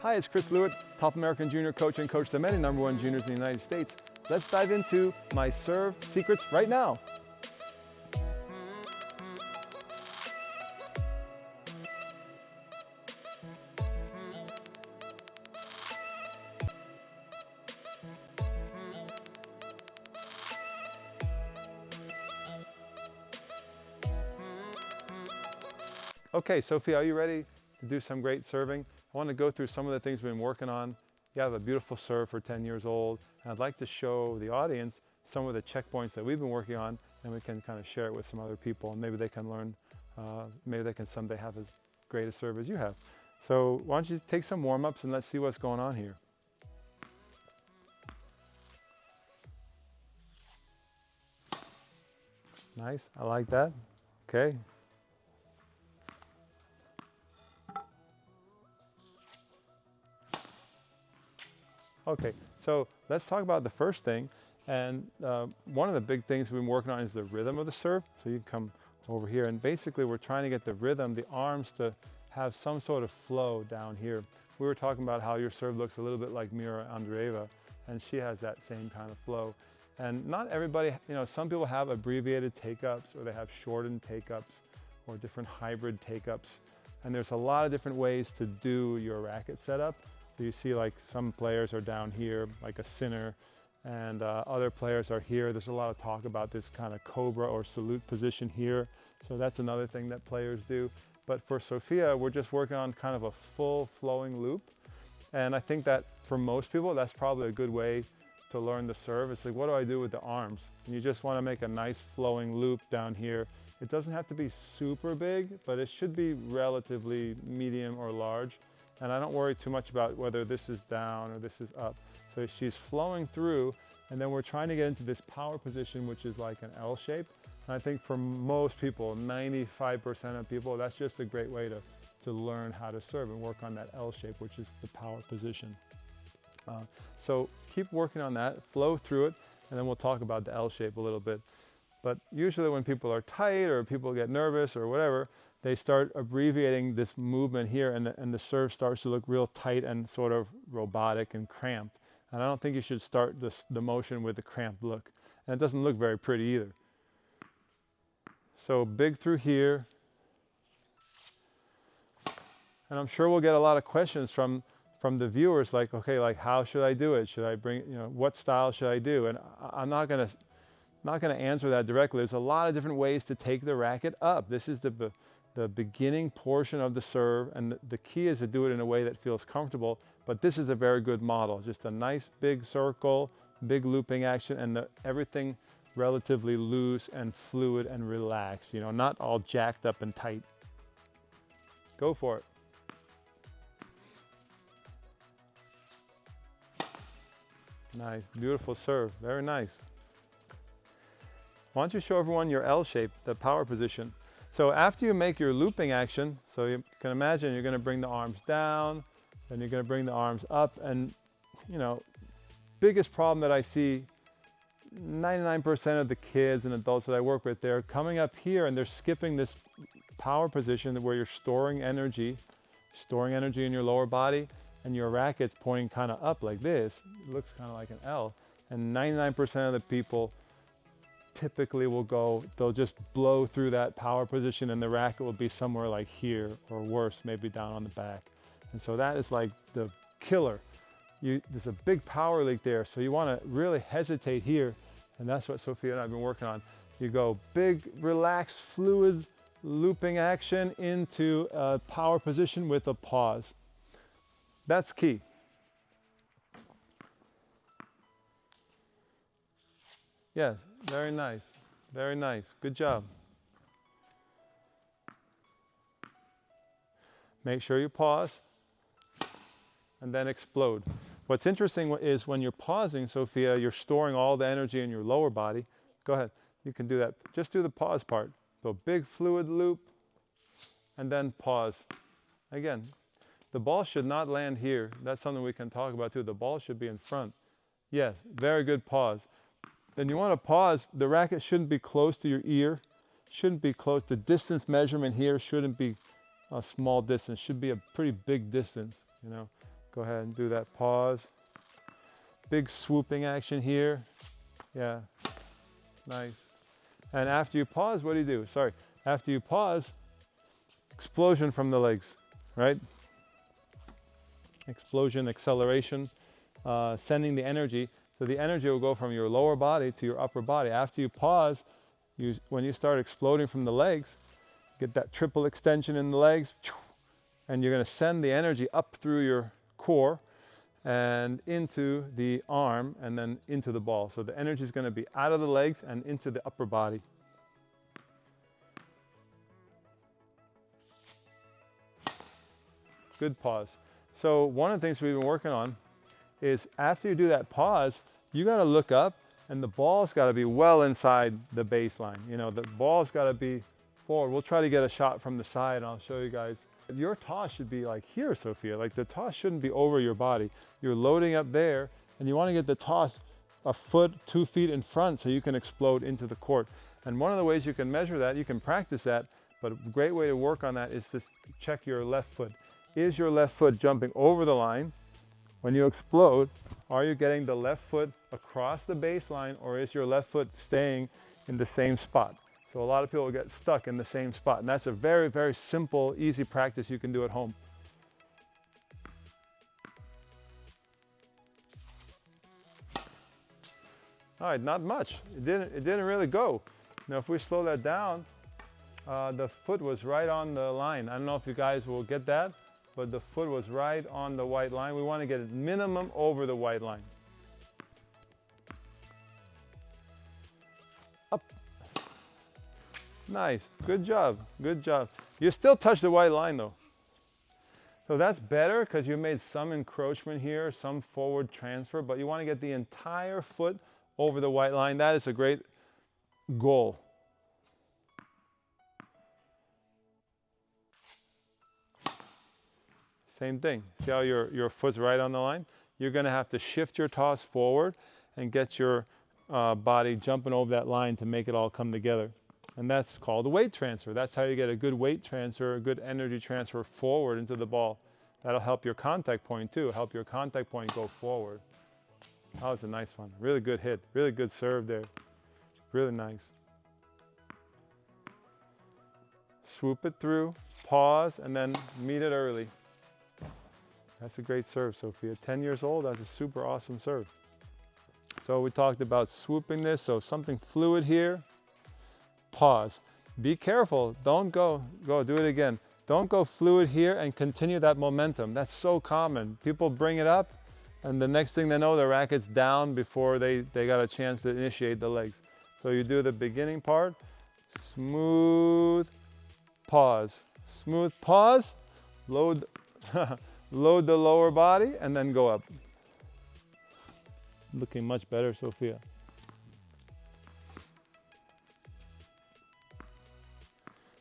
Hi, it's Chris Lewitt, top American junior coach and coach to many #1 juniors in the United States. Let's dive into my serve secrets right now. Okay, Sophie, are you ready to do some great serving? I want to go through some of the things we've been working on. You have a beautiful serve for 10 years old, and I'd like to show the audience some of the checkpoints that we've been working on, and we can kind of share it with some other people, and maybe they can learn, maybe they can someday have as great a serve as you have. So why don't you take some warm-ups and let's see what's going on here. Nice, I like that. Okay. Okay, so let's talk about the first thing. And one of the big things we've been working on is the rhythm of the serve. So you can come over here, and basically we're trying to get the rhythm, the arms to have some sort of flow down here. We were talking about how your serve looks a little bit like Mira Andreeva, and she has that same kind of flow. And not everybody, some people have abbreviated take-ups, or they have shortened take-ups, or different hybrid take-ups. And there's a lot of different ways to do your racket setup. So you see like some players are down here, like a Sinner, and other players are here. There's a lot of talk about this kind of cobra or salute position here. So that's another thing that players do. But for Sophia, we're just working on kind of a full flowing loop. And I think that for most people, that's probably a good way to learn the serve. It's like, what do I do with the arms? And you just want to make a nice flowing loop down here. It doesn't have to be super big, but it should be relatively medium or large. And I don't worry too much about whether this is down or this is up. So she's flowing through, and then we're trying to get into this power position, which is like an L shape. And I think for most people, 95% of people, that's just a great way to learn how to serve and work on that L shape, which is the power position. So keep working on that, flow through it, and then we'll talk about the L shape a little bit. But usually when people are tight or people get nervous or whatever, they start abbreviating this movement here, and the serve starts to look real tight and sort of robotic and cramped. And I don't think you should start the motion with a cramped look. And it doesn't look very pretty either. So big through here. And I'm sure we'll get a lot of questions from the viewers, like, okay, like how should I do it? Should I bring, what style should I do? And I'm not gonna answer that directly. There's a lot of different ways to take the racket up. This is the beginning portion of the serve, and the key is to do it in a way that feels comfortable, but this is a very good model. Just a nice big circle, big looping action, and everything relatively loose and fluid and relaxed, not all jacked up and tight. Go for it. Nice, beautiful serve, very nice. Why don't you show everyone your L shape, the power position. So after you make your looping action, so you can imagine you're gonna bring the arms down, then you're gonna bring the arms up, and biggest problem that I see, 99% of the kids and adults that I work with, they're coming up here and they're skipping this power position where you're storing energy in your lower body, and your racket's pointing kind of up like this. It looks kind of like an L, and 99% of the people typically they'll just blow through that power position, and the racket will be somewhere like here, or worse, maybe down on the back. And so that is like the killer. There's a big power leak there, so you want to really hesitate here, and that's what Sophia and I have been working on. You go big, relaxed, fluid looping action into a power position with a pause. That's key. Yes, very nice, very nice. Good job. Make sure you pause and then explode. What's interesting is when you're pausing, Sophia, you're storing all the energy in your lower body. Go ahead, you can do that. Just do the pause part. So big fluid loop and then pause. Again, the ball should not land here. That's something we can talk about too. The ball should be in front. Yes, very good pause. Then you want to pause. The racket shouldn't be close to your ear, shouldn't be close. The distance measurement here shouldn't be a small distance, should be a pretty big distance, Go ahead and do that pause. Big swooping action here. Yeah, nice. And after you pause, what do? Sorry, after you pause, explosion from the legs, right? Explosion, acceleration, sending the energy. So the energy will go from your lower body to your upper body. After you pause, when you start exploding from the legs, get that triple extension in the legs, and you're going to send the energy up through your core and into the arm and then into the ball. So the energy is going to be out of the legs and into the upper body. Good pause. So one of the things we've been working on is after you do that pause, you got to look up and the ball's got to be well inside the baseline. You know, the ball's got to be forward. We'll try to get a shot from the side and I'll show you guys. Your toss should be like here, Sophia. Like the toss shouldn't be over your body. You're loading up there and you want to get the toss a foot, 2 feet in front so you can explode into the court. And one of the ways you can measure that, you can practice that, but a great way to work on that is to check your left foot. Is your left foot jumping over the line? When you explode, are you getting the left foot across the baseline or is your left foot staying in the same spot? So a lot of people get stuck in the same spot, and that's a very, very simple, easy practice you can do at home. All right, not much. It didn't really go. Now if we slow that down, the foot was right on the line. I don't know if you guys will get that, but the foot was right on the white line. We want to get it minimum over the white line. Up. Nice, good job, good job. You still touch the white line though. So that's better because you made some encroachment here, some forward transfer, but you want to get the entire foot over the white line. That is a great goal. Same thing. See how your foot's right on the line? You're going to have to shift your toss forward and get your body jumping over that line to make it all come together. And that's called a weight transfer. That's how you get a good weight transfer, a good energy transfer forward into the ball. That'll help your contact point too, help your contact point go forward. That was a nice one. Really good hit, really good serve there. Really nice. Swoop it through, pause, and then meet it early. That's a great serve, Sophia. 10 years old, that's a super awesome serve. So we talked about swooping this, so something fluid here. Pause. Be careful, don't go, do it again. Don't go fluid here and continue that momentum. That's so common. People bring it up and the next thing they know, the racket's down before they got a chance to initiate the legs. So you do the beginning part, smooth, pause. Smooth pause, load, load the lower body and then go up. Looking much better, Sophia.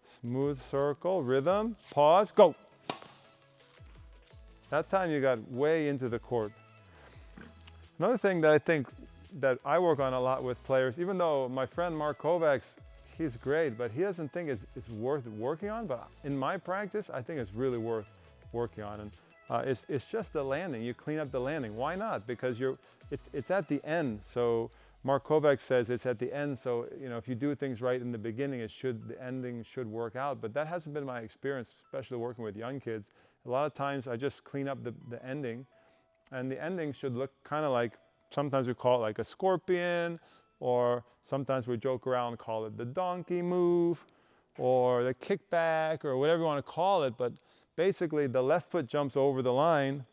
Smooth circle, rhythm, pause, go. That time you got way into the court. Another thing that I think that I work on a lot with players, even though my friend Mark Kovacs, he's great, but he doesn't think it's worth working on, but in my practice, I think it's really worth working on. And it's just the landing. You clean up the landing. Why not? Because it's at the end. So Mark Kovacs says it's at the end, so you know if you do things right in the beginning, the ending should work out. But that hasn't been my experience, especially working with young kids. A lot of times I just clean up the ending, and the ending should look kind of like, sometimes we call it like a scorpion, or sometimes we joke around and call it the donkey move, or the kickback, or whatever you want to call it. But basically the left foot jumps over the line,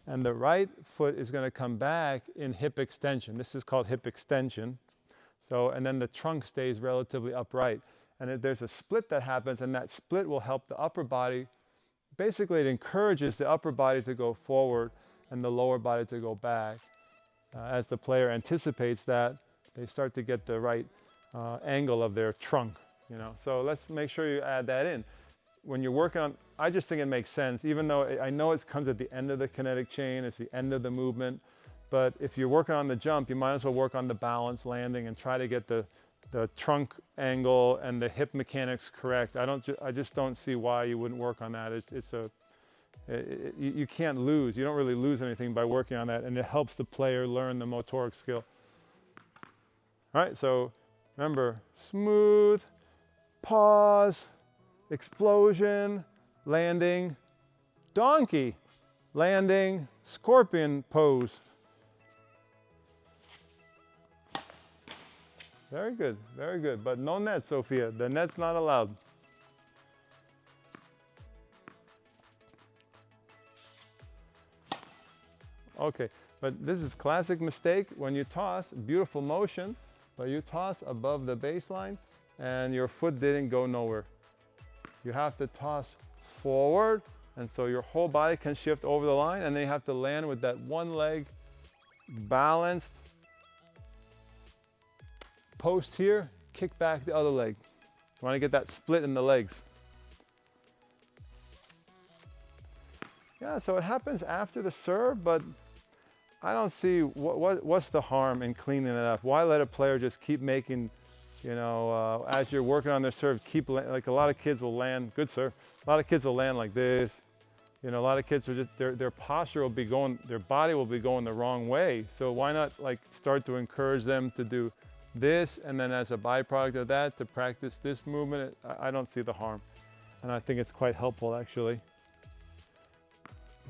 and the right foot is going to come back in hip extension. This is called hip extension. So, and then the trunk stays relatively upright. And there's a split that happens, and that split will help the upper body. Basically, it encourages the upper body to go forward and the lower body to go back. As the player anticipates that, they start to get the right angle of their trunk. You know, so let's make sure you add that in. When you're working on, I just think it makes sense, even though I know it comes at the end of the kinetic chain, it's the end of the movement, but if you're working on the jump, you might as well work on the balance landing and try to get the trunk angle and the hip mechanics correct. I just don't see why you wouldn't work on that. You can't lose. You don't really lose anything by working on that, and it helps the player learn the motoric skill. All right, so remember, smooth, pause, explosion, landing, donkey, landing, scorpion pose. Very good, but no net, Sophia. The net's not allowed. Okay, but this is classic mistake when you toss, beautiful motion, but you toss above the baseline and your foot didn't go nowhere. You have to toss forward, and so your whole body can shift over the line, and then you have to land with that one leg balanced. Post here, kick back the other leg. You want to get that split in the legs. Yeah, so it happens after the serve, but I don't see what's the harm in cleaning it up. Why let a player just keep making, you know, as you're working on their serve, like a lot of kids will land, good serve, a lot of kids will land like this. You know, a lot of kids are just, their posture will be going, their body will be going the wrong way. So why not like start to encourage them to do this, and then as a byproduct of that, to practice this movement. I don't see the harm. And I think it's quite helpful actually.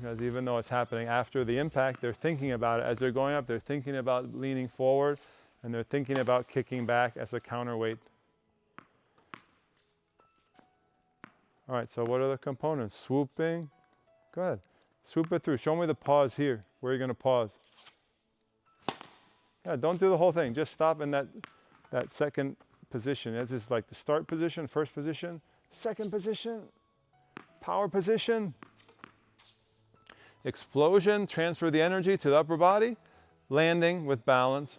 Because even though it's happening after the impact, they're thinking about it. As they're going up, they're thinking about leaning forward, and they're thinking about kicking back as a counterweight. All right, so what are the components? Swooping, go ahead. Swoop it through. Show me the pause here. Where are you gonna pause? Yeah, don't do the whole thing. Just stop in that second position. This is like the start position, first position, second position, power position. Explosion, transfer the energy to the upper body. Landing with balance.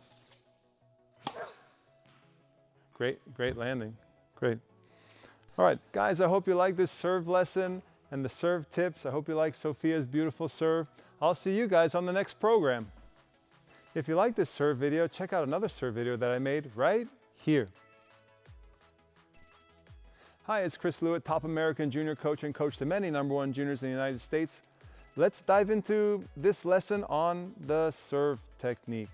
Great landing, great. All right, guys, I hope you like this serve lesson and the serve tips. I hope you like Sophia's beautiful serve. I'll see you guys on the next program. If you like this serve video, check out another serve video that I made right here. Hi, it's Chris Lewitt, top American junior coach and coach to many #1 juniors in the United States. Let's dive into this lesson on the serve technique.